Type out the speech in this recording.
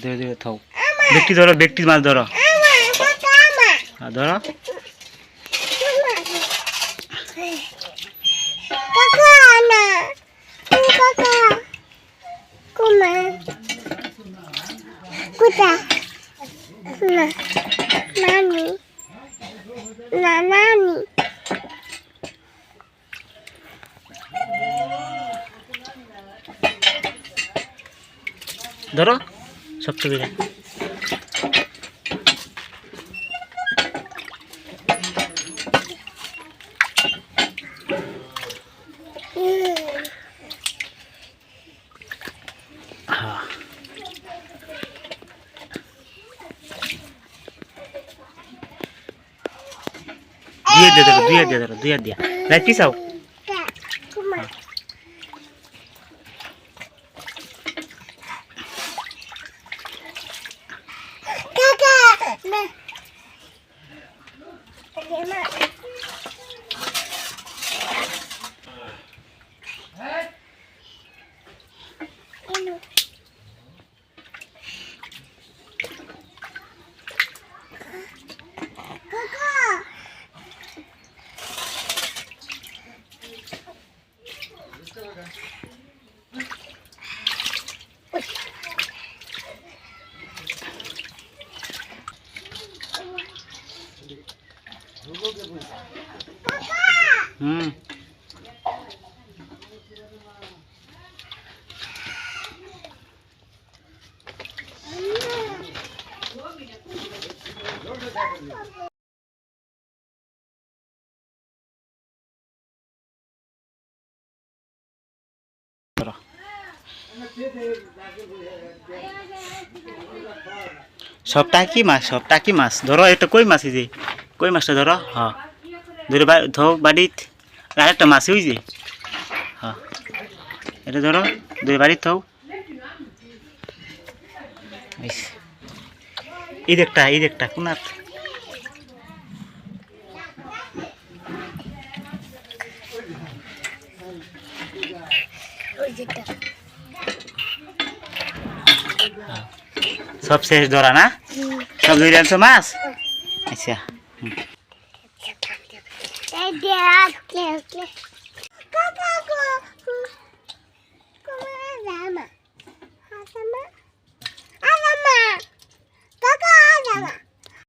ধরে ধরে থাও। ব্যক্তি ধরো, ব্যক্তি মাছ ধরো। ধরো। ধরো শক্ত করে। দুই দিয়া রাইট পিছাও। সব টাকি মাছ, সব টাকি মাছ ধরো। এটা কই মাছ? এই যে কই মাছটা ধরো। হ্যাঁ ধরে ধো বাড়িত। আরেকটা মাছ ওই যে। হ্যাঁ এটা ধরো, ধরে বাড়িত থাও। এই দেখটা কোনাত। সব শেষ ধরা না? সব ধরে আনছো মাছ? আচ্ছা